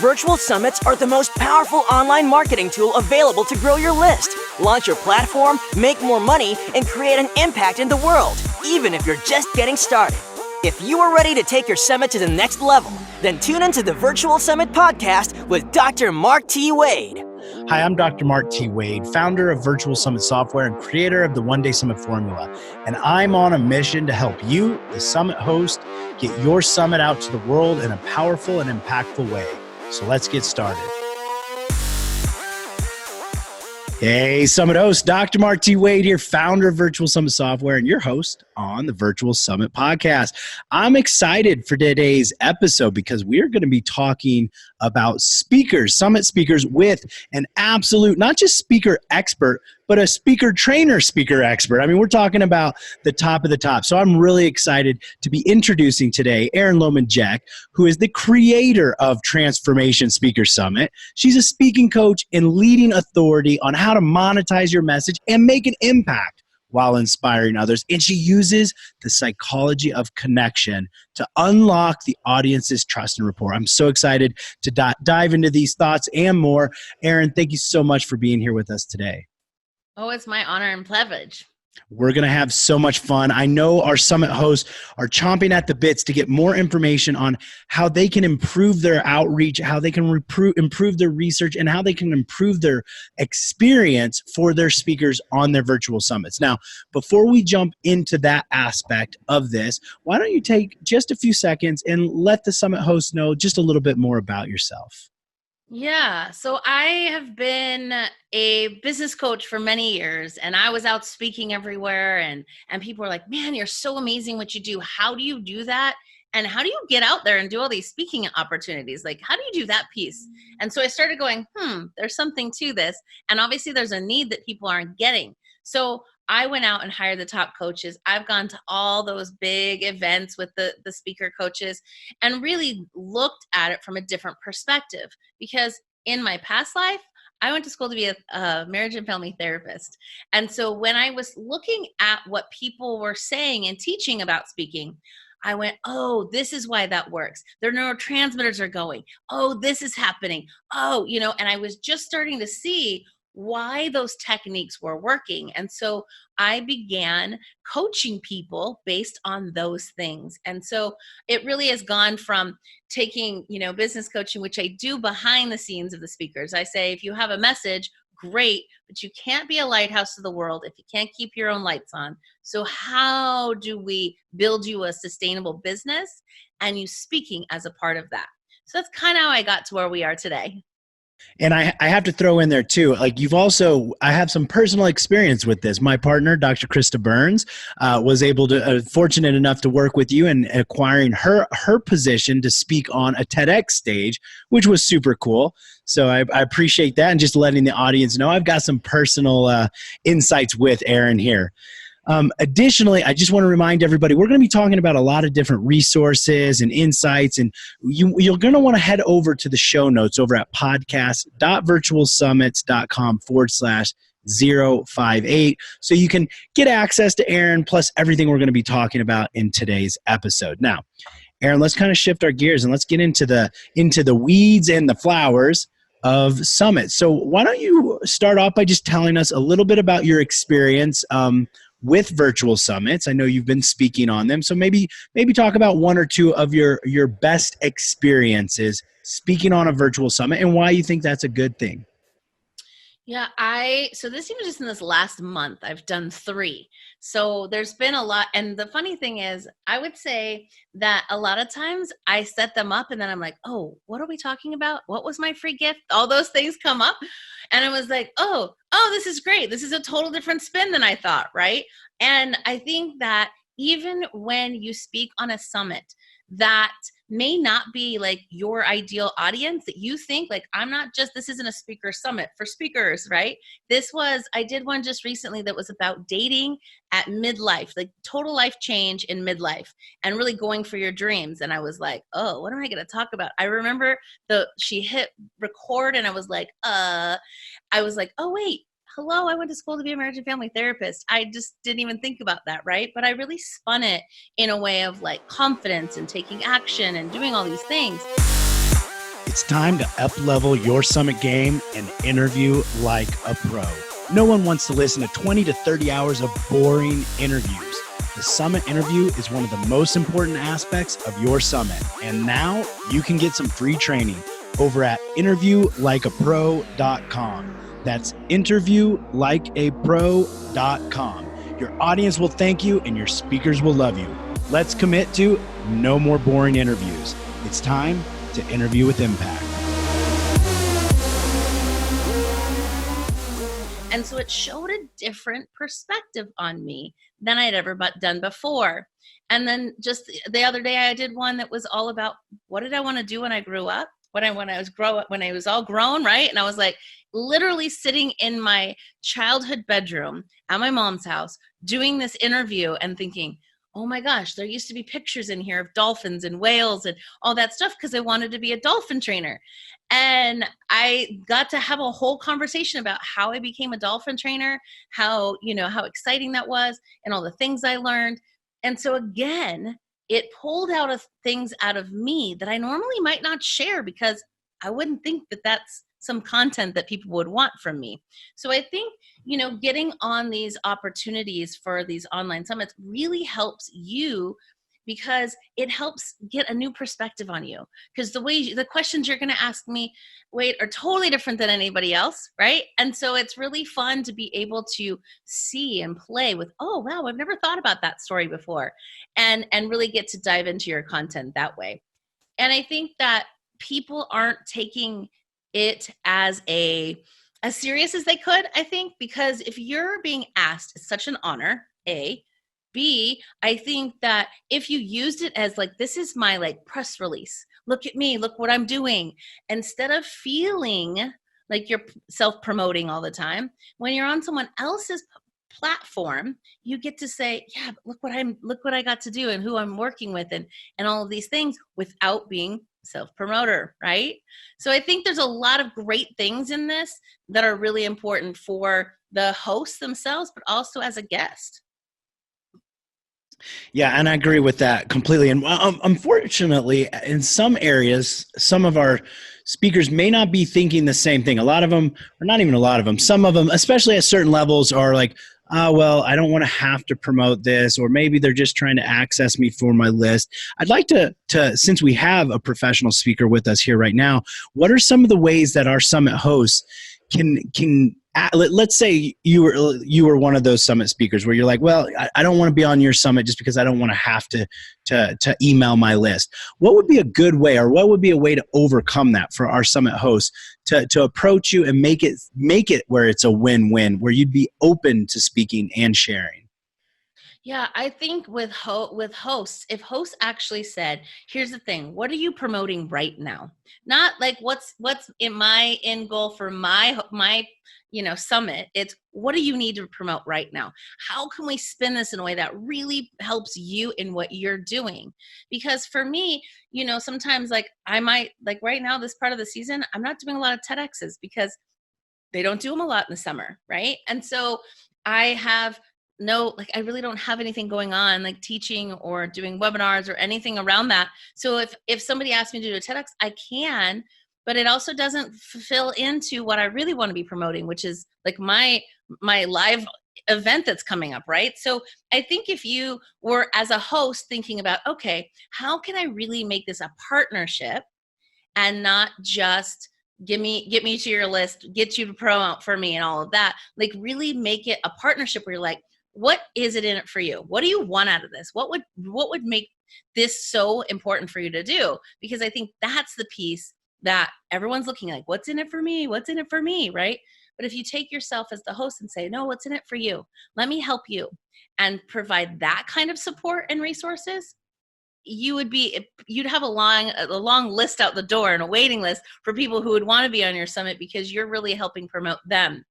Virtual summits are the most powerful online marketing tool available to grow your list, launch your platform, make more money, and create an impact in the world, even if you're just getting started. If you are ready to take your summit to the next level, then tune into the Virtual Summit podcast with Dr. Mark T. Wade. Hi, I'm Dr. Mark T. Wade, founder of Virtual Summit Software and creator of the One Day Summit Formula. And I'm on a mission to help you, the summit host, get your summit out to the world in a powerful and impactful way. So let's get started. Hey, Summit host, Dr. Mark T. Wade here, founder of Virtual Summit Software and your host on the Virtual Summit podcast. I'm excited for today's episode because we're going to be talking about speakers, summit speakers with an absolute, not just speaker expert, but a speaker trainer, speaker expert. I mean, we're talking about the top of the top. So I'm really excited to be introducing today Erin Loman Jeck, who is the creator of Transformation Speaker Summit. She's a speaking coach and leading authority on how to monetize your message and make an impact while inspiring others. And she uses the psychology of connection to unlock the audience's trust and rapport. I'm so excited to dive into these thoughts and more. Erin, thank you so much for being here with us today. Oh, it's my honor and privilege. We're going to have so much fun. I know our summit hosts are chomping at the bits to get more information on how they can improve their outreach, how they can improve their research, and how they can improve their experience for their speakers on their virtual summits. Now, before we jump into that aspect of this, why don't you take just a few seconds and let the summit hosts know just a little bit more about yourself? Yeah, so I have been a business coach for many years, and I was out speaking everywhere, and people were like, man, you're so amazing what you do. How do you do that? And how do you get out there and do all these speaking opportunities? Like, how do you do that piece? And so I started going, there's something to this. And obviously there's a need that people aren't getting. So I went out and hired the top coaches. I've gone to all those big events with the speaker coaches and really looked at it from a different perspective. Because in my past life, I went to school to be a marriage and family therapist. And so when I was looking at what people were saying and teaching about speaking, I went, oh, this is why that works. Their neurotransmitters are going. Oh, this is happening. Oh, and I was just starting to see why those techniques were working. And so I began coaching people based on those things. And so it really has gone from taking, business coaching, which I do behind the scenes of the speakers. I say, if you have a message, great, but you can't be a lighthouse to the world if you can't keep your own lights on. So how do we build you a sustainable business and you speaking as a part of that? So that's kind of how I got to where we are today. And I have to throw in there too, like I have some personal experience with this. My partner, Dr. Krista Burns, was fortunate enough to work with you in acquiring her position to speak on a TEDx stage, which was super cool. So I appreciate that, and just letting the audience know I've got some personal insights with Erin here. Additionally, I just want to remind everybody, we're going to be talking about a lot of different resources and insights, and you're going to want to head over to the show notes over at podcast.virtualsummits.com/058 so you can get access to Erin plus everything we're going to be talking about in today's episode. Now, Erin, let's kind of shift our gears and let's get into the weeds and the flowers of summits. So why don't you start off by just telling us a little bit about your experience with virtual summits. I know you've been speaking on them, so maybe talk about one or two of your best experiences speaking on a virtual summit and why you think that's a good thing. Yeah, so this even just in this last month, I've done 3. So there's been a lot. And the funny thing is, I would say that a lot of times I set them up and then I'm like, oh, what are we talking about? What was my free gift? All those things come up. And I was like, oh, this is great. This is a total different spin than I thought, right? And I think that even when you speak on a summit that may not be like your ideal audience, that you think like, this isn't a speaker summit for speakers, right? I did one just recently that was about dating at midlife, like total life change in midlife and really going for your dreams. And I was like, oh, what am I going to talk about? I remember she hit record and I was like, oh wait, hello, I went to school to be a marriage and family therapist. I just didn't even think about that, right? But I really spun it in a way of like confidence and taking action and doing all these things. It's time to up-level your summit game and interview like a pro. No one wants to listen to 20 to 30 hours of boring interviews. The summit interview is one of the most important aspects of your summit. And now you can get some free training over at interviewlikeapro.com. That's interviewlikeapro.com. Your audience will thank you and your speakers will love you. Let's commit to no more boring interviews. It's time to interview with impact. And so it showed a different perspective on me than I'd ever done before. And then just the other day, I did one that was all about what did I want to do when I grew up? When I was all grown, right? And I was like literally sitting in my childhood bedroom at my mom's house doing this interview and thinking, oh my gosh, there used to be pictures in here of dolphins and whales and all that stuff because I wanted to be a dolphin trainer. And I got to have a whole conversation about how I became a dolphin trainer, how exciting that was and all the things I learned. And so again, it pulled out of things out of me that I normally might not share because I wouldn't think that that's some content that people would want from me. So I think, getting on these opportunities for these online summits really helps you because it helps get a new perspective on you. Because the questions you're going to ask me, are totally different than anybody else, right? And so it's really fun to be able to see and play with, oh, wow, I've never thought about that story before, and really get to dive into your content that way. And I think that people aren't taking it as serious as they could, I think, because if you're being asked, it's such an honor, A. B, I think that if you used it as like, this is my like press release, look at me, look what I'm doing, instead of feeling like you're self-promoting all the time, when you're on someone else's platform, you get to say, yeah, but look what I got to do and who I'm working with and all of these things without being self-promoter, right? So I think there's a lot of great things in this that are really important for the hosts themselves, but also as a guest. Yeah, and I agree with that completely. And unfortunately, in some areas, some of our speakers may not be thinking the same thing. A lot of them, or not even a lot of them, some of them, especially at certain levels, are like, well, I don't want to have to promote this, or maybe they're just trying to access me for my list. I'd like to since we have a professional speaker with us here right now, what are some of the ways that our summit hosts can let's say you were one of those summit speakers where you're like, well, I don't want to be on your summit just because I don't want to have to email my list. What would be a good way, or what would be a way to overcome that for our summit hosts to approach you and make it where it's a win-win, where you'd be open to speaking and sharing? Yeah, I think with hosts, if hosts actually said, here's the thing, what are you promoting right now? Not like what's in my end goal for my summit. It's what do you need to promote right now? How can we spin this in a way that really helps you in what you're doing? Because for me, sometimes like I might, like right now, this part of the season, I'm not doing a lot of TEDx's because they don't do them a lot in the summer, right? And so I have I really don't have anything going on like teaching or doing webinars or anything around that. So if somebody asks me to do a TEDx, I can, but it also doesn't fill into what I really want to be promoting, which is like my live event that's coming up, right? So I think if you were as a host thinking about, okay, how can I really make this a partnership and not just get me to your list, get you to promote for me and all of that, like really make it a partnership where you're like, what is it in it for you? What do you want out of this? What would make this so important for you to do? Because I think that's the piece that everyone's looking like, what's in it for me? What's in it for me, right? But if you take yourself as the host and say, no, what's in it for you? Let me help you and provide that kind of support and resources, you'd have a long list out the door and a waiting list for people who would want to be on your summit because you're really helping promote them.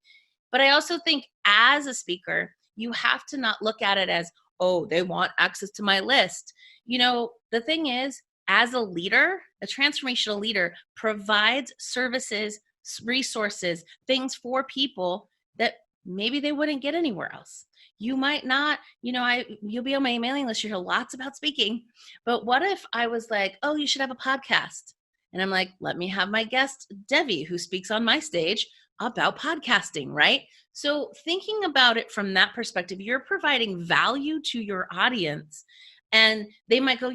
But I also think as a speaker, you have to not look at it as, oh, they want access to my list. The thing is, as a leader, a transformational leader provides services, resources, things for people that maybe they wouldn't get anywhere else. You might not, you'll be on my mailing list. You hear lots about speaking, but what if I was like, oh, you should have a podcast. And I'm like, let me have my guest, Devi, who speaks on my stage about podcasting, right? So thinking about it from that perspective, you're providing value to your audience. And they might go,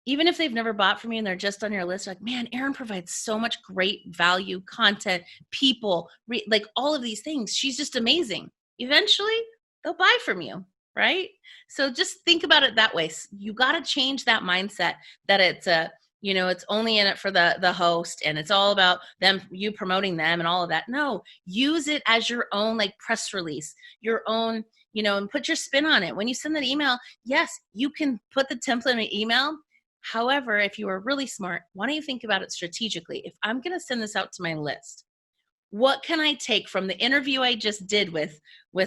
even if they've never bought from you and they're just on your list, like, man, Erin provides so much great value, content, people, like all of these things. She's just amazing. Eventually, they'll buy from you, right? So just think about it that way. You got to change that mindset that it's it's only in it for the host and it's all about you promoting them and all of that. No, use it as your own like press release, your own, and put your spin on it. When you send that email, yes, you can put the template in an email. However, if you are really smart, why don't you think about it strategically? If I'm going to send this out to my list, what can I take from the interview I just did with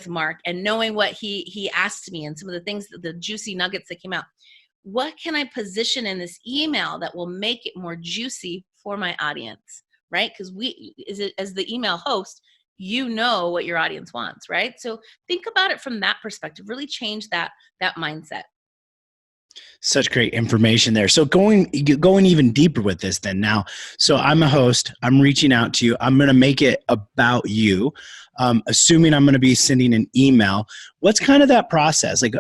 Mark and knowing what he asked me and some of the things, the juicy nuggets that came out? What can I position in this email that will make it more juicy for my audience, right? Because as the email host, you know what your audience wants, right? So think about it from that perspective. Really change that mindset. Such great information there. So going even deeper with this then now. So I'm a host. I'm reaching out to you. I'm going to make it about you. Assuming I'm going to be sending an email. What's kind of that process? Like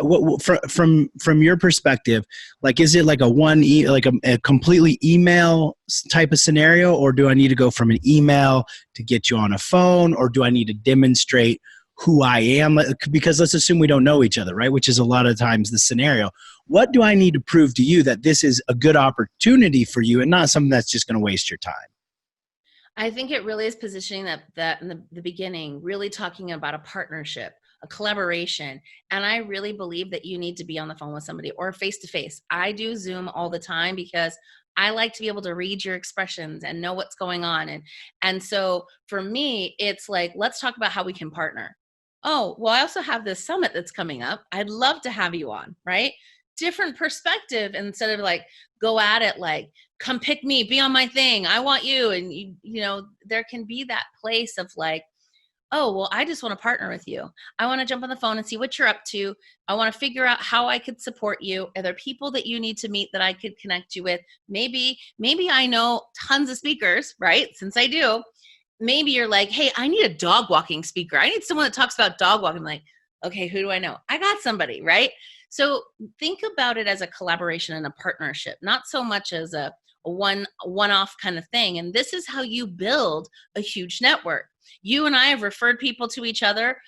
from your perspective, like, is it like a completely email type of scenario, or do I need to go from an email to get you on a phone, or do I need to demonstrate who I am? Because let's assume we don't know each other, right? Which is a lot of times the scenario. What do I need to prove to you that this is a good opportunity for you and not something that's just going to waste your time? I think it really is positioning that in the beginning, really talking about a partnership, a collaboration. And I really believe that you need to be on the phone with somebody or face-to-face. I do Zoom all the time because I like to be able to read your expressions and know what's going on. And so for me, it's like, let's talk about how we can partner. Oh, well, I also have this summit that's coming up. I'd love to have you on, right? Different perspective instead of like, go at it like, come pick me, be on my thing, I want you. And there can be that place of like, oh, well, I just want to partner with you. I want to jump on the phone and see what you're up to. I want to figure out how I could support you. Are there people that you need to meet that I could connect you with? Maybe I know tons of speakers, right? Since I do. Maybe you're like, hey, I need a dog walking speaker. I need someone that talks about dog walking. I'm like, okay, who do I know? I got somebody, right? So think about it as a collaboration and a partnership, not so much as a one-off kind of thing. And this is how you build a huge network. You and I have referred people to each other,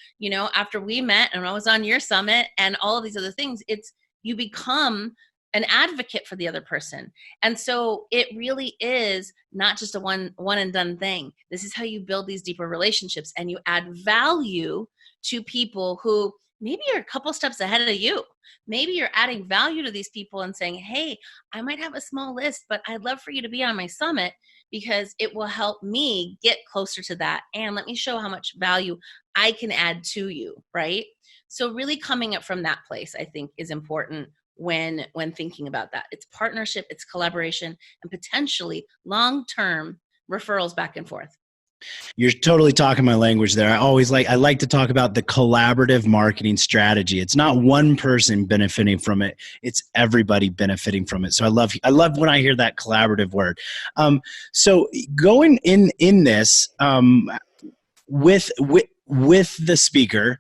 after we met and I was on your summit and all of these other things. It's you become an advocate for the other person. And so it really is not just a one and done thing. This is how you build these deeper relationships and you add value to people who maybe are a couple steps ahead of you. Maybe you're adding value to these people and saying, hey, I might have a small list, but I'd love for you to be on my summit because it will help me get closer to that. And let me show how much value I can add to you, right? So really coming up from that place, I think, is important when thinking about that. It's partnership, it's collaboration, and potentially long-term referrals back and forth. You're totally talking my language there. I like to talk about the collaborative marketing strategy. It's not one person benefiting from it. It's everybody benefiting from it. So I love when I hear that collaborative word. So going in this with the speaker,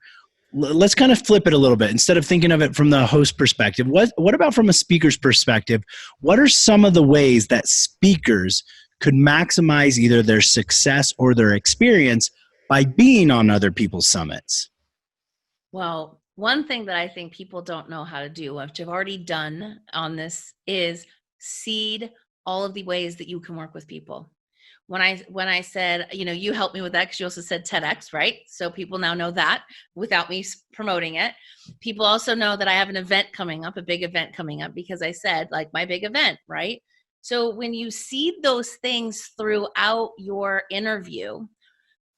let's kind of flip it a little bit. Instead of thinking of it from the host perspective, what about from a speaker's perspective? What are some of the ways that speakers could maximize either their success or their experience by being on other people's summits? Well, one thing that I think people don't know how to do, which I've already done on this, is seed all of the ways that you can work with people. When I said, you helped me with that because you also said TEDx, right? So people now know that without me promoting it. People also know that I have an event coming up, a big event coming up, because I said, like, my big event, right? So when you seed those things throughout your interview,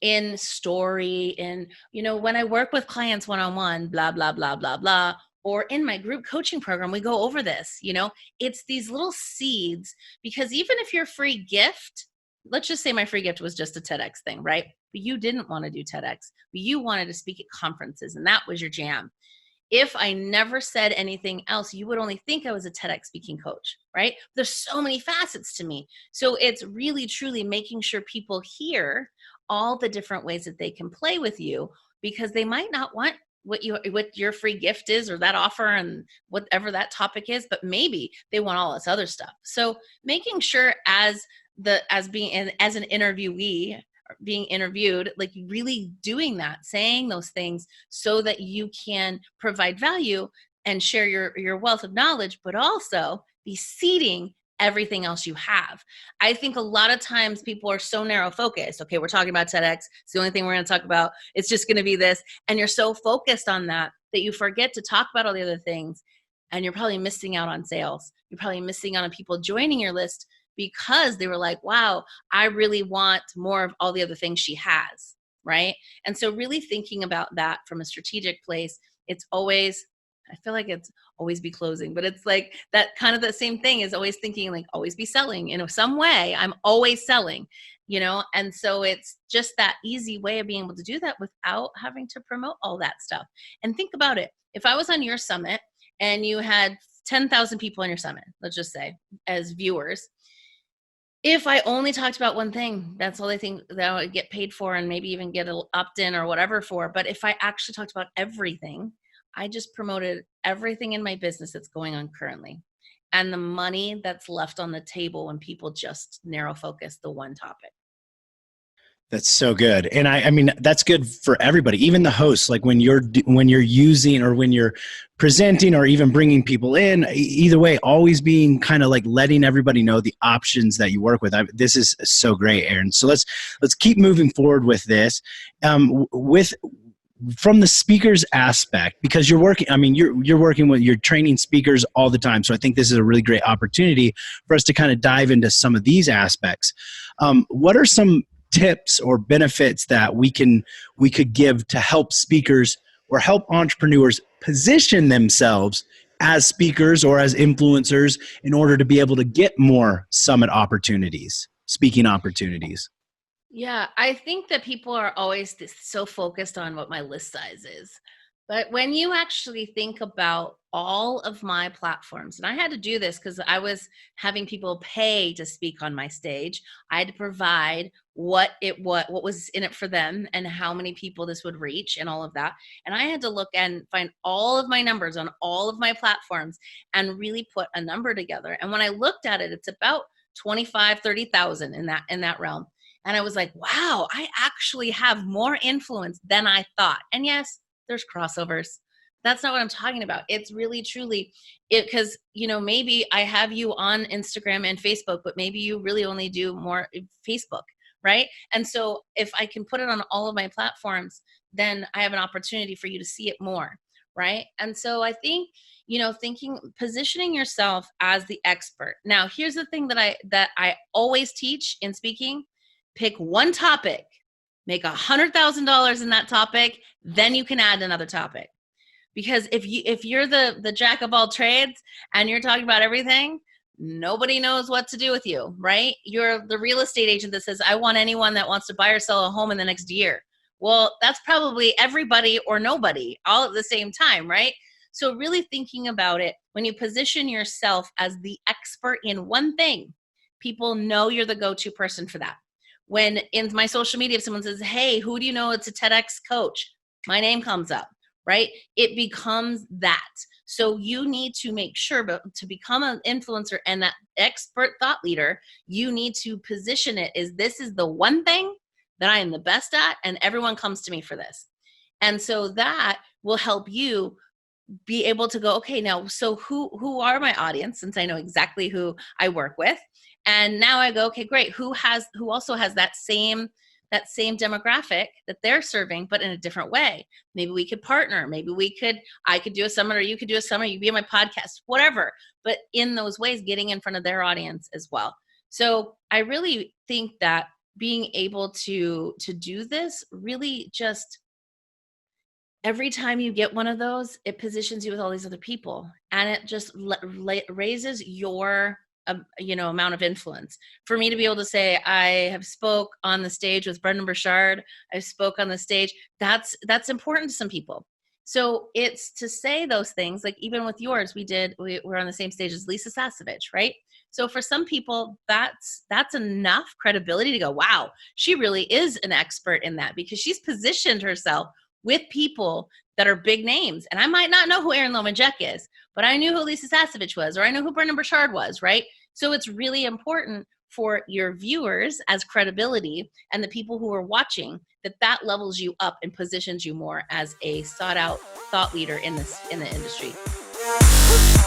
in story, in, when I work with clients one-on-one, blah, blah, blah, blah, blah, or in my group coaching program, we go over this, it's these little seeds, because even if your free gift, let's just say my free gift was just a TEDx thing, right? But you didn't want to do TEDx, but you wanted to speak at conferences and that was your jam. if I never said anything else, you would only think I was a TEDx speaking coach, right? There's so many facets to me. So it's really, truly making sure people hear all the different ways that they can play with you, because they might not want what your free gift is, or that offer, and whatever that topic is, but maybe they want all this other stuff. So making sure as an interviewee, being interviewed, like really doing that, saying those things so that you can provide value and share your wealth of knowledge, but also be seeding everything else you have. I think a lot of times people are so narrow focused. Okay, we're talking about TEDx. It's the only thing we're going to talk about. It's just going to be this. And you're so focused on that you forget to talk about all the other things. And you're probably missing out on sales. You're probably missing out on people joining your list because they were like, wow, I really want more of all the other things she has, right? And so really thinking about that from a strategic place, it's always, I feel like it's always be closing, but it's like that kind of the same thing is always thinking like always be selling. In some way, I'm always selling, and so it's just that easy way of being able to do that without having to promote all that stuff. And think about it. If I was on your summit and you had 10,000 people on your summit, let's just say, as viewers, if I only talked about one thing, that's all I think that I would get paid for, and maybe even get an opt-in or whatever for. But if I actually talked about everything, I just promoted everything in my business that's going on currently. And the money that's left on the table when people just narrow focus the one topic. That's so good. And I mean, that's good for everybody, even the hosts. Like when you're using, or when you're presenting, or even bringing people in, either way, always being kind of like letting everybody know the options that you work with. This is so great, Erin. So let's keep moving forward with this. From the speakers aspect, because you're working, I mean, you're working with, you're training speakers all the time. So I think this is a really great opportunity for us to kind of dive into some of these aspects. What are some tips or benefits that we could give to help speakers or help entrepreneurs position themselves as speakers or as influencers in order to be able to get more summit opportunities, speaking opportunities? Yeah, I think that people are always so focused on what my list size is. But when you actually think about all of my platforms, and I had to do this because I was having people pay to speak on my stage, I had to provide what was in it for them and how many people this would reach and all of that. And I had to look and find all of my numbers on all of my platforms and really put a number together. And when I looked at it, it's about 25, 30,000 in that realm. And I was like, wow, I actually have more influence than I thought. And yes, there's crossovers. That's not what I'm talking about. It's really, truly it, because, maybe I have you on Instagram and Facebook, but maybe you really only do more Facebook, right? And so if I can put it on all of my platforms, then I have an opportunity for you to see it more, right? And so I think, positioning yourself as the expert. Now, here's the thing that I always teach in speaking. Pick one topic, make $100,000 in that topic, then you can add another topic. Because if you're the jack of all trades and you're talking about everything, nobody knows what to do with you, right? You're the real estate agent that says, I want anyone that wants to buy or sell a home in the next year. Well, that's probably everybody or nobody all at the same time, right? So really thinking about it, when you position yourself as the expert in one thing, people know you're the go-to person for that. When in my social media, if someone says, hey, who do you know? It's a TEDx coach. My name comes up, right? It becomes that. So you need to make sure, but to become an influencer and that expert thought leader, you need to position it as this is the one thing that I am the best at, and everyone comes to me for this. And so that will help you be able to go, okay, now, so who are my audience, since I know exactly who I work with? And now I go, okay, great. Who also has that same demographic that they're serving, but in a different way? Maybe we could partner. Maybe I could do a summit, or you could do a summit. You be on my podcast, whatever. But in those ways, getting in front of their audience as well. So I really think that being able to do this really just, every time you get one of those, it positions you with all these other people, and it just raises your amount of influence. For me to be able to say, I have spoke on the stage with Brendan Burchard, I spoke on the stage, that's important to some people. So it's to say those things, like even with yours, we're on the same stage as Lisa Sasevich, right? So for some people, that's enough credibility to go, wow, she really is an expert in that, because she's positioned herself with people that are big names. And I might not know who Erin Loman Jeck is, but I knew who Lisa Sasevich was, or I know who Brendan Burchard was, right? So it's really important for your viewers as credibility, and the people who are watching, that levels you up and positions you more as a sought out thought leader in the industry.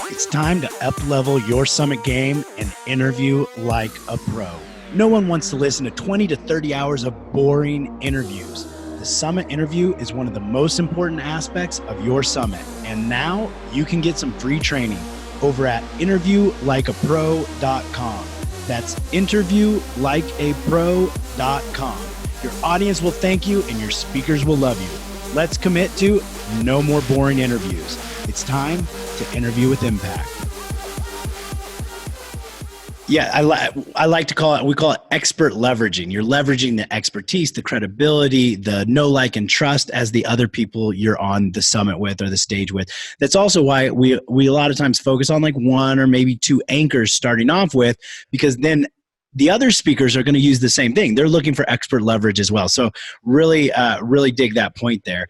It's time to up-level your summit game and interview like a pro. No one wants to listen to 20 to 30 hours of boring interviews. The summit interview is one of the most important aspects of your summit. And now you can get some free training over at interviewlikeapro.com. That's interviewlikeapro.com. Your audience will thank you and your speakers will love you. Let's commit to no more boring interviews. It's time to interview with impact. Yeah, I like to call it, we call it expert leveraging. You're leveraging the expertise, the credibility, the know, like, and trust as the other people you're on the summit with or the stage with. That's also why we a lot of times focus on like one or maybe two anchors starting off with, because then the other speakers are going to use the same thing. They're looking for expert leverage as well. So really dig that point there.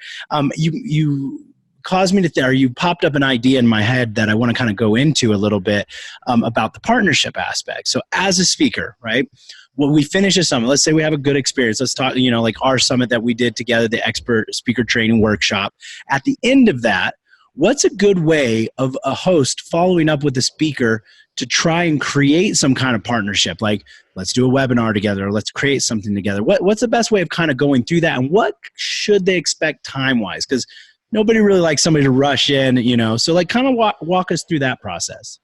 You caused me to you popped up an idea in my head that I want to kind of go into a little bit about the partnership aspect. So as a speaker, right, when we finish a summit, let's say we have a good experience. Let's talk, like our summit that we did together, the expert speaker training workshop. At the end of that, what's a good way of a host following up with the speaker to try and create some kind of partnership? Like, let's do a webinar together, or let's create something together. What's the best way of kind of going through that, and what should they expect time-wise? Because nobody really likes somebody to rush in, so like kind of walk us through that process.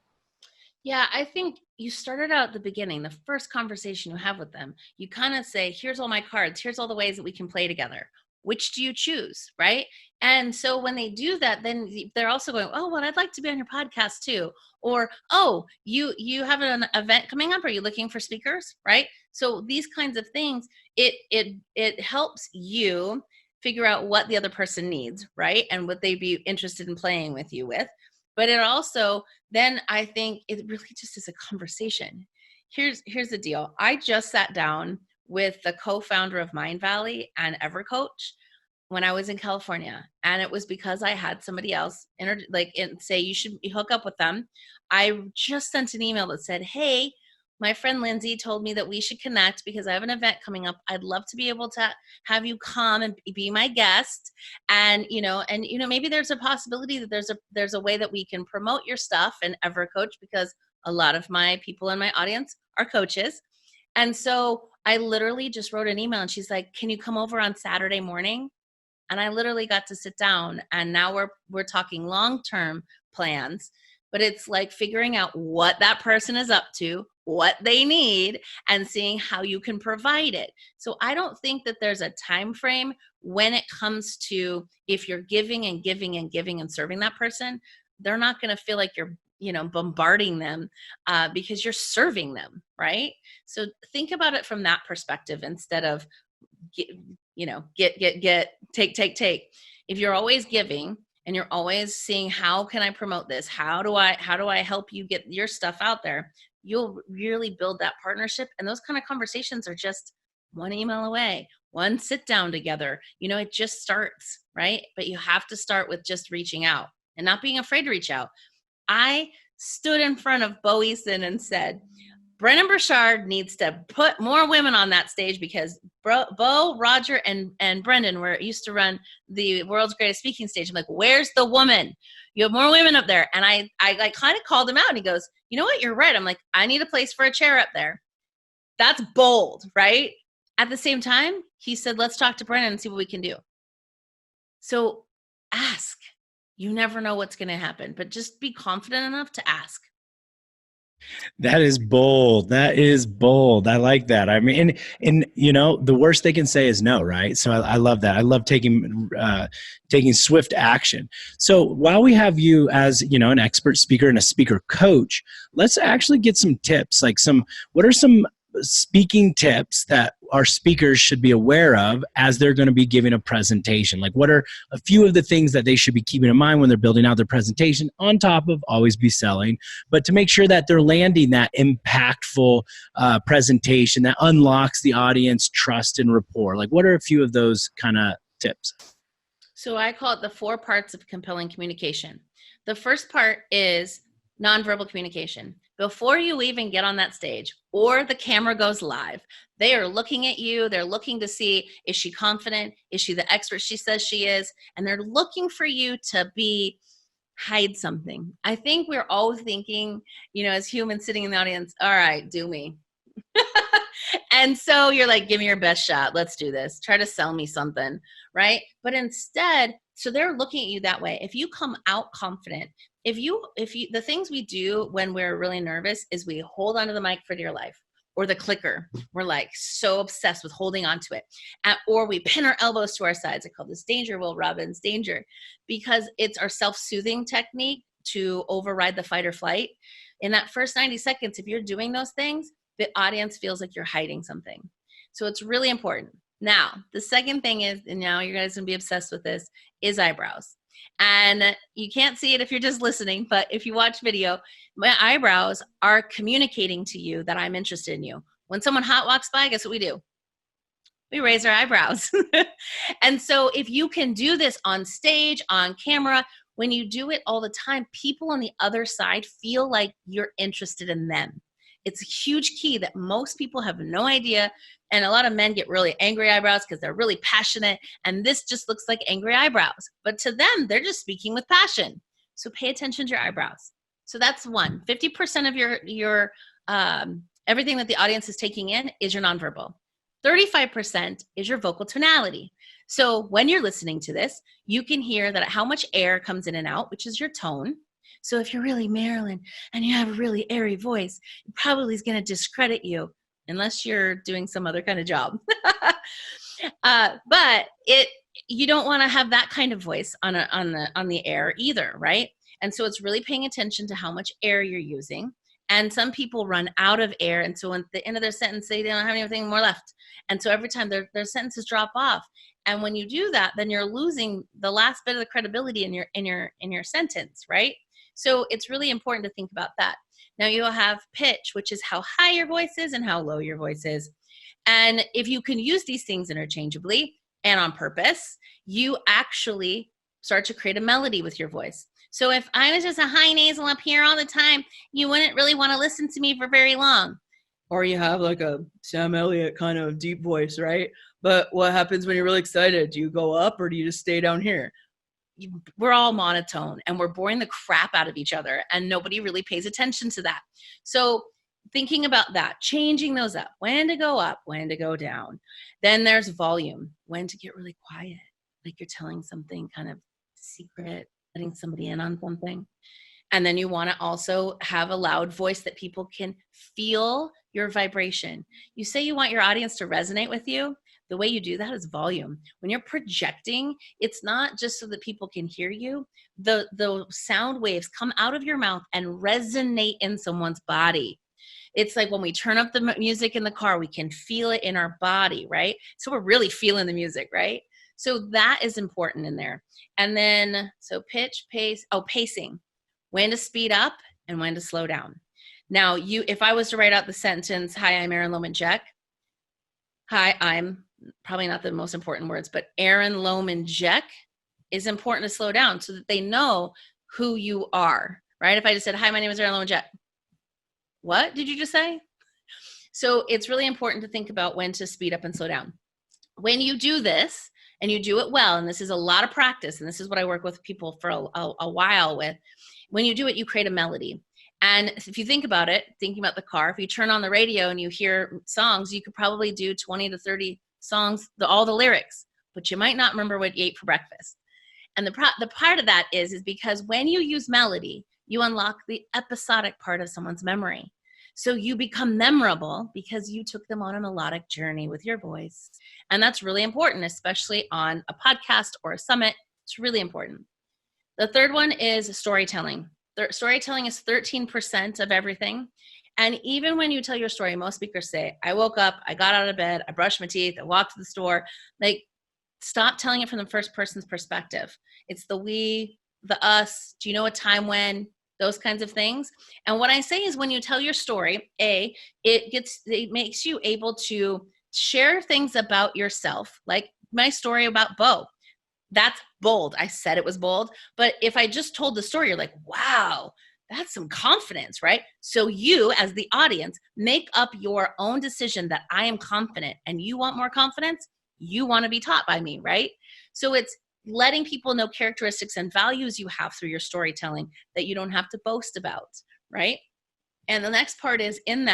Yeah, I think you started out at the beginning, the first conversation you have with them, you kind of say, here's all my cards, here's all the ways that we can play together. Which do you choose, right? And so when they do that, then they're also going, oh, well, I'd like to be on your podcast too. Or, oh, you have an event coming up. Are you looking for speakers, right? So these kinds of things, it helps you figure out what the other person needs, right? And what they'd be interested in playing with you with. But it also, then I think it really just is a conversation. Here's the deal. I just sat down with the co-founder of Mind Valley and EverCoach when I was in California. And it was because I had somebody else say you should hook up with them. I just sent an email that said, hey, my friend Lindsay told me that we should connect because I have an event coming up. I'd love to be able to have you come and be my guest. And, maybe there's a possibility that there's a way that we can promote your stuff and EverCoach, because a lot of my people in my audience are coaches. And so I literally just wrote an email and she's like, can you come over on Saturday morning? And I literally got to sit down, and now we're talking long-term plans, but it's like figuring out what that person is up to, what they need, and seeing how you can provide it. So I don't think that there's a time frame when it comes to, if you're giving and giving and giving and serving that person, they're not going to feel like you're bombarding them because you're serving them, right? So think about it from that perspective instead of get, take. If you're always giving and you're always seeing, how can I promote this? How do I help you get your stuff out there? You'll really build that partnership. And those kind of conversations are just one email away, one sit down together. It just starts, right? But you have to start with just reaching out and not being afraid to reach out. I stood in front of Bo Easton and said, Brendan Burchard needs to put more women on that stage, because Bo, Roger, and Brendan used to run the world's greatest speaking stage. I'm like, where's the woman? You have more women up there. And I kind of called him out, and he goes, you know what? You're right. I'm like, I need a place for a chair up there. That's bold, right? At the same time, he said, let's talk to Brendan and see what we can do. So ask. You never know what's going to happen, but just be confident enough to ask. That is bold. That is bold. I like that. I mean, and the worst they can say is no, right? So I love that. I love taking swift action. So while we have you as, an expert speaker and a speaker coach, let's actually get some tips. Like what are some speaking tips that our speakers should be aware of as they're going to be giving a presentation? Like, what are a few of the things that they should be keeping in mind when they're building out their presentation, on top of always be selling, but to make sure that they're landing that impactful presentation that unlocks the audience trust and rapport? Like, what are a few of those kind of tips? So I call it the 4 parts of compelling communication. The first part is nonverbal communication. Before you even get on that stage or the camera goes live, they are looking at you. They're looking to see, is she confident? Is she the expert she says she is? And they're looking for you to hide something. I think we're always thinking, as humans sitting in the audience, all right, do me. And so you're like, give me your best shot. Let's do this. Try to sell me something, right? But instead, so they're looking at you that way. If you come out confident, if you, the things we do when we're really nervous is we hold onto the mic for dear life, or the clicker. We're like so obsessed with holding onto it. Or we pin our elbows to our sides. I call this danger, Will Robbins, danger, because it's our self-soothing technique to override the fight or flight. In that first 90 seconds, if you're doing those things, the audience feels like you're hiding something. So it's really important. Now, the second thing is, and now you guys going to be obsessed with this, is eyebrows. And you can't see it if you're just listening, but if you watch video, my eyebrows are communicating to you that I'm interested in you. When someone hot walks by, guess what we do? We raise our eyebrows. And so if you can do this on stage, on camera, when you do it all the time, people on the other side feel like you're interested in them. It's a huge key that most people have no idea. And a lot of men get really angry eyebrows because they're really passionate. And this just looks like angry eyebrows. But to them, they're just speaking with passion. So pay attention to your eyebrows. So that's 50% of your everything that the audience is taking in is your nonverbal. 35% is your vocal tonality. So when you're listening to this, you can hear that how much air comes in and out, which is your tone. So if you're really Marilyn and you have a really airy voice, it probably is going to discredit you unless you're doing some other kind of job. But you don't want to have that kind of voice on the air either, right? And so it's really paying attention to how much air you're using. And some people run out of air, and so at the end of their sentence, they don't have anything more left. And so every time their sentences drop off. And when you do that, then you're losing the last bit of the credibility in your sentence, right? So it's really important to think about that. Now you'll have pitch, which is how high your voice is and how low your voice is. And if you can use these things interchangeably and on purpose, you actually start to create a melody with your voice. So if I was just a high nasal up here all the time, you wouldn't really want to listen to me for very long. Or you have like a Sam Elliott kind of deep voice, right? But what happens when you're really excited? Do you go up or do you just stay down here? We're all monotone and we're boring the crap out of each other, and nobody really pays attention to that. So thinking about that, changing those up, when to go up, when to go down. Then there's volume, when to get really quiet, like you're telling something kind of secret, letting somebody in on something. And then you want to also have a loud voice that people can feel your vibration. You say you want your audience to resonate with you. The way you do that is volume. When you're projecting, it's not just so that people can hear you. The sound waves come out of your mouth and resonate in someone's body. It's like when we turn up the music in the car, we can feel it in our body, right? So we're really feeling the music, right? So that is important in there. And then, so pitch, pace, pacing. When to speed up and when to slow down. Now, if I was to write out the sentence, hi, I'm Erin Loman Jeck. Hi, I'm probably not the most important words, but Erin Loman Jeck is important to slow down so that they know who you are, right? If I just said, hi, my name is Erin Loman Jeck. What did you just say? So it's really important to think about when to speed up and slow down. When you do this and you do it well, and this is a lot of practice, and this is what I work with people for a while with, when you do it, you create a melody. And if you think about it, thinking about the car, if you turn on the radio and you hear songs, you could probably do 20 to 30 songs, all the lyrics, but you might not remember what you ate for breakfast. And the part of that is because when you use melody, you unlock the episodic part of someone's memory. So you become memorable because you took them on a melodic journey with your voice. And that's really important, especially on a podcast or a summit. It's really important. The third one is storytelling. Storytelling is 13% of everything. And even when you tell your story, most speakers say, I woke up, I got out of bed, I brushed my teeth, I walked to the store. Like, stop telling it from the first person's perspective. It's the we, the us, do you know a time when, those kinds of things. And what I say is, when you tell your story, it makes you able to share things about yourself. Like my story about Bo. That's bold. I said it was bold. But if I just told the story, you're like, wow, that's some confidence, right? So you, as the audience, make up your own decision that I am confident, and you want more confidence. You want to be taught by me, right? So it's letting people know characteristics and values you have through your storytelling that you don't have to boast about, right? And the next part is in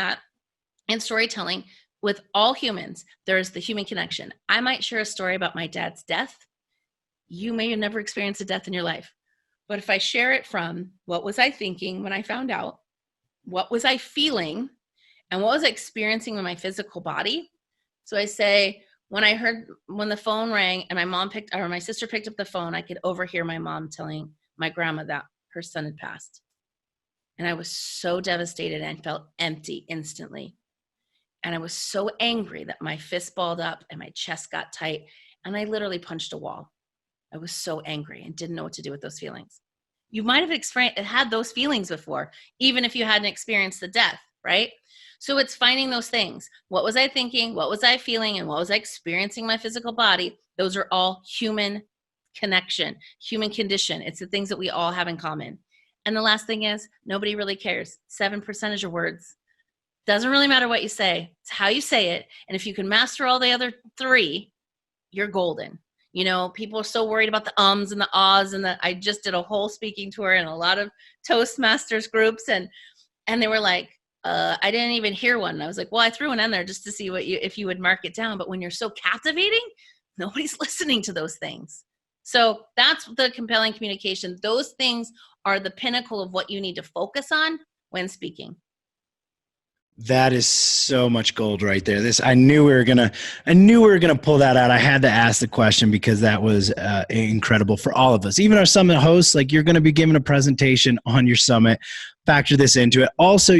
storytelling, with all humans, there's the human connection. I might share a story about my dad's death. You may have never experienced a death in your life. But if I share it from what was I thinking when I found out, what was I feeling, and what was I experiencing in my physical body? So I say, when the phone rang and my sister picked up the phone, I could overhear my mom telling my grandma that her son had passed. And I was so devastated and felt empty instantly. And I was so angry that my fist balled up and my chest got tight, and I literally punched a wall. I was so angry and didn't know what to do with those feelings. You might have had those feelings before, even if you hadn't experienced the death, right? So it's finding those things. What was I thinking? What was I feeling? And what was I experiencing in my physical body? Those are all human connection, human condition. It's the things that we all have in common. And the last thing is, nobody really cares. 7% is your words. Doesn't really matter what you say. It's how you say it. And if you can master all the other 3, you're golden. You know, people are so worried about the ums and the ahs, and I just did a whole speaking tour in a lot of Toastmasters groups, and they were like, I didn't even hear one. And I was like, well, I threw one in there just to see if you would mark it down. But when you're so captivating, nobody's listening to those things. So that's the compelling communication. Those things are the pinnacle of what you need to focus on when speaking. That is so much gold right there. I knew we were gonna pull that out. I had to ask the question because that was incredible for all of us, even our summit hosts. Like, you're going to be giving a presentation on your summit. Factor this into it. Also,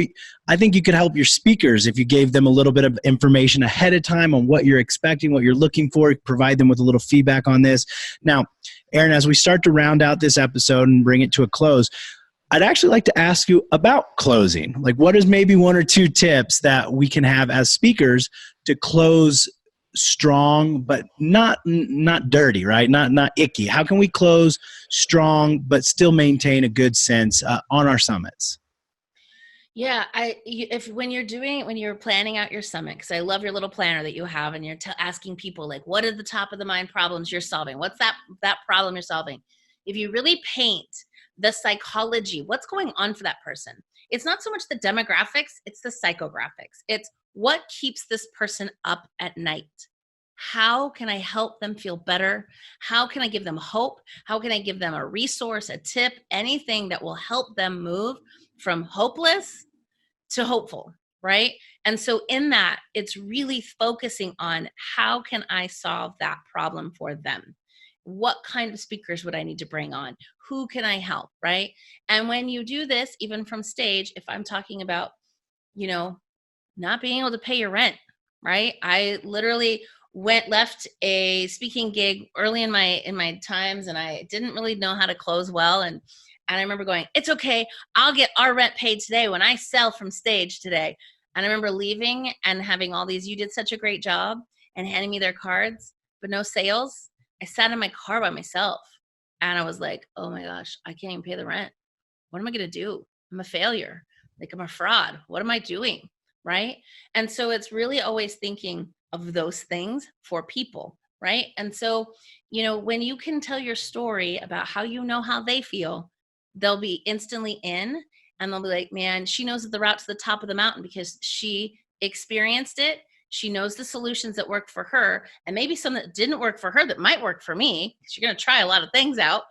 I think you could help your speakers if you gave them a little bit of information ahead of time on what you're expecting, what you're looking for. Provide them with a little feedback on this. Now, Erin, as we start to round out this episode and bring it to a close, I'd actually like to ask you about closing. Like, what is maybe 1 or 2 tips that we can have as speakers to close strong, but not dirty, right? Not icky. How can we close strong, but still maintain a good sense on our summits? Yeah, when you're planning out your summit, because I love your little planner that you have, and you're asking people, like, what are the top of the mind problems you're solving? What's that problem you're solving? If you really paint the psychology, what's going on for that person, it's not so much the demographics, it's the psychographics. It's what keeps this person up at night. How can I help them feel better? How can I give them hope? How can I give them a resource, a tip, anything that will help them move from hopeless to hopeful, right? And so in that, it's really focusing on, how can I solve that problem for them? What kind of speakers would I need to bring on? Who can I help, right? And when you do this, even from stage, if I'm talking about, not being able to pay your rent, right? I literally left a speaking gig early in my times, and I didn't really know how to close well. And I remember going, it's okay, I'll get our rent paid today when I sell from stage today. And I remember leaving and having all these, you did such a great job, and handing me their cards, but no sales. I sat in my car by myself, and I was like, oh my gosh, I can't even pay the rent. What am I going to do? I'm a failure. Like, I'm a fraud. What am I doing? Right? And so it's really always thinking of those things for people, right? And so, when you can tell your story about how how they feel, they'll be instantly in, and they'll be like, man, she knows the route to the top of the mountain because she experienced it. She knows the solutions that work for her, and maybe some that didn't work for her that might work for me, because you're going to try a lot of things out.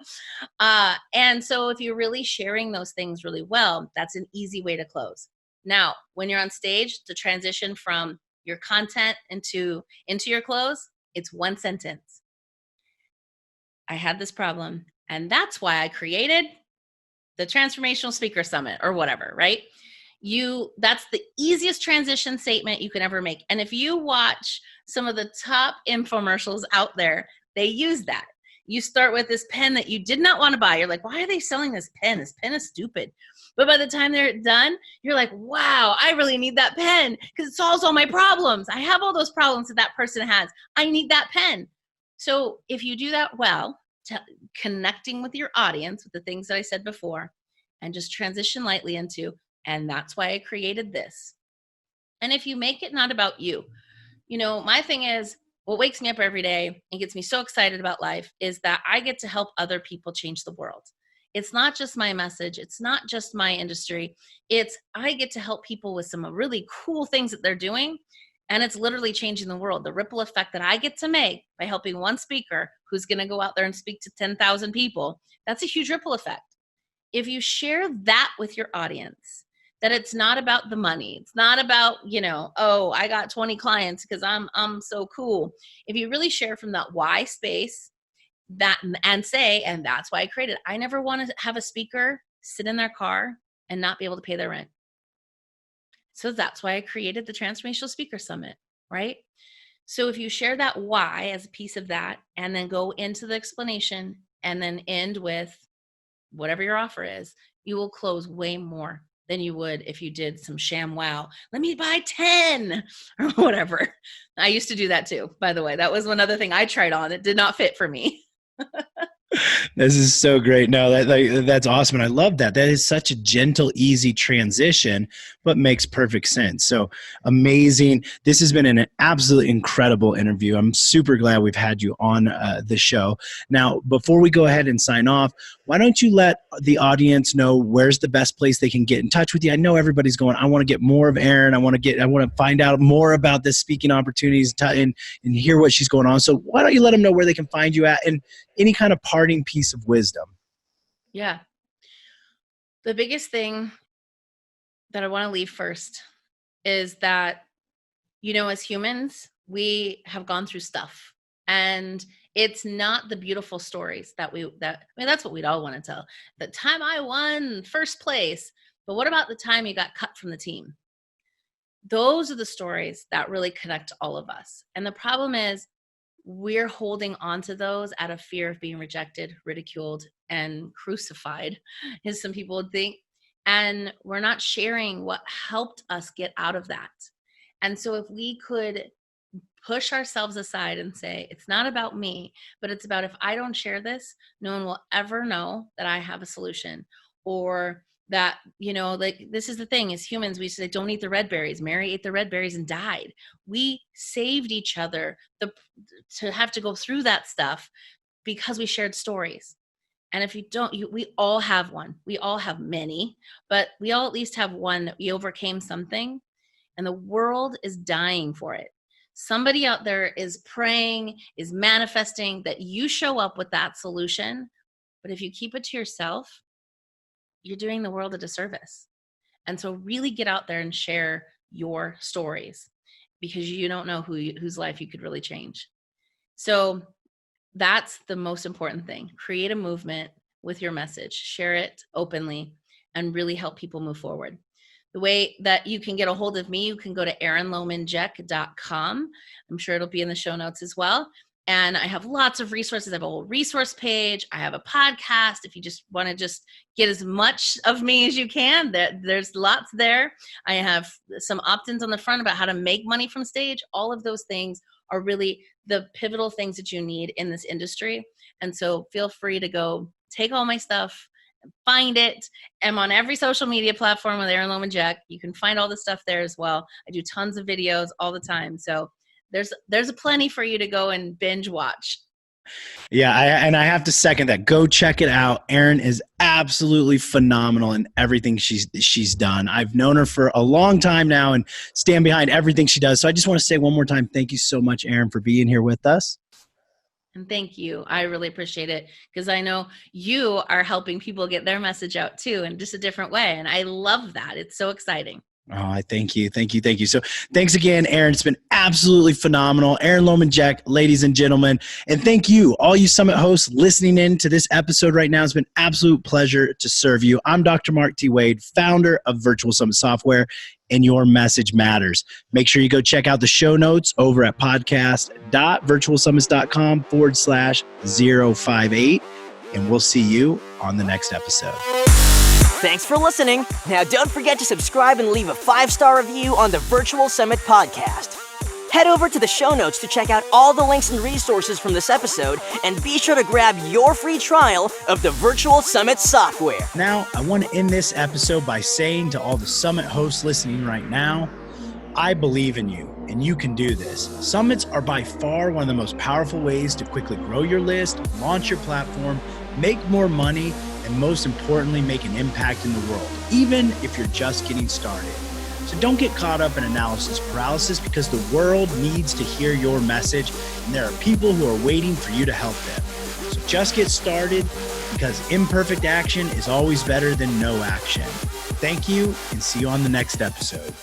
And so if you're really sharing those things really well, that's an easy way to close. Now, when you're on stage, to transition from your content into your close, it's 1 sentence. I had this problem, and that's why I created the Transformational Speaker Summit, or whatever, right? That's the easiest transition statement you can ever make. And if you watch some of the top infomercials out there, they use that. You start with this pen that you did not want to buy. You're like, why are they selling this pen? This pen is stupid. But by the time they're done, you're like, wow, I really need that pen because it solves all my problems. I have all those problems that person has. I need that pen. So if you do that well, connecting with your audience with the things that I said before, and just transition lightly into, and that's why I created this. And if you make it not about you, my thing is, what wakes me up every day and gets me so excited about life is that I get to help other people change the world. It's not just my message. It's not just my industry. I get to help people with some really cool things that they're doing. And it's literally changing the world. The ripple effect that I get to make by helping one speaker who's going to go out there and speak to 10,000 people, that's a huge ripple effect. If you share that with your audience, that it's not about the money. It's not about, oh, I got 20 clients because I'm so cool. If you really share from that why space and say, and that's why I created it. I never want to have a speaker sit in their car and not be able to pay their rent. So that's why I created the Transformational Speaker Summit, right? So if you share that why as a piece of that and then go into the explanation and then end with whatever your offer is, you will close way more than you would if you did some sham wow. Let me buy 10 or whatever. I used to do that too, by the way. That was one other thing I tried on. It did not fit for me. This is so great. No, that's awesome. And I love that. That is such a gentle, easy transition, but makes perfect sense. So amazing. This has been an absolutely incredible interview. I'm super glad we've had you on the show. Now, before we go ahead and sign off, why don't you let the audience know where's the best place they can get in touch with you? I know everybody's going, I want to get more of Erin. I want to find out more about this speaking opportunities and hear what she's going on. So why don't you let them know where they can find you at and any kind of parting piece of wisdom? Yeah. The biggest thing that I want to leave first is that, as humans, we have gone through stuff, and it's not the beautiful stories that's what we'd all want to tell. The time I won first place, but what about the time you got cut from the team? Those are the stories that really connect all of us. And the problem is we're holding on to those out of fear of being rejected, ridiculed, and crucified, as some people would think. And we're not sharing what helped us get out of that. And so if we could push ourselves aside and say, it's not about me, but it's about if I don't share this, no one will ever know that I have a solution. Or that, this is the thing, as humans, we say, don't eat the red berries. Mary ate the red berries and died. We saved each other to have to go through that stuff because we shared stories. And if you don't, we all have one. We all have many, but we all at least have one that we overcame something, and the world is dying for it. Somebody out there is praying, is manifesting that you show up with that solution. But if you keep it to yourself, you're doing the world a disservice. And so really get out there and share your stories, because you don't know whose life you could really change. So that's the most important thing. Create a movement with your message, share it openly, and really help people move forward. The way that you can get a hold of me, you can go to erinlomanjeck.com. I'm sure it'll be in the show notes as well. And I have lots of resources. I have a whole resource page. I have a podcast. If you just want to just get as much of me as you can, there's lots there. I have some opt-ins on the front about how to make money from stage. All of those things are really the pivotal things that you need in this industry. And so feel free to go take all my stuff, find it. I'm on every social media platform with Erin Loman Jeck. You can find all the stuff there as well. I do tons of videos all the time. So there's a plenty for you to go and binge watch. Yeah, I have to second that. Go check it out. Erin is absolutely phenomenal in everything she's done. I've known her for a long time now and stand behind everything she does. So I just want to say one more time, thank you so much, Erin, for being here with us. And thank you. I really appreciate it, because I know you are helping people get their message out too in just a different way. And I love that. It's so exciting. Oh, I thank you. Thank you. Thank you. So thanks again, Erin. It's been absolutely phenomenal. Erin Loman Jeck, ladies and gentlemen. And thank you, all you Summit hosts listening in to this episode right now. It's been an absolute pleasure to serve you. I'm Dr. Mark T. Wade, founder of Virtual Summit Software, and your message matters. Make sure you go check out the show notes over at podcast.virtualsummits.com/058. And we'll see you on the next episode. Thanks for listening. Now don't forget to subscribe and leave a 5-star review on the Virtual Summit podcast. Head over to the show notes to check out all the links and resources from this episode, and be sure to grab your free trial of the Virtual Summit software. Now, I want to end this episode by saying to all the Summit hosts listening right now, I believe in you, and you can do this. Summits are by far one of the most powerful ways to quickly grow your list, launch your platform, make more money, and most importantly, make an impact in the world, even if you're just getting started. So don't get caught up in analysis paralysis, because the world needs to hear your message, and there are people who are waiting for you to help them. So just get started, because imperfect action is always better than no action. Thank you, and see you on the next episode.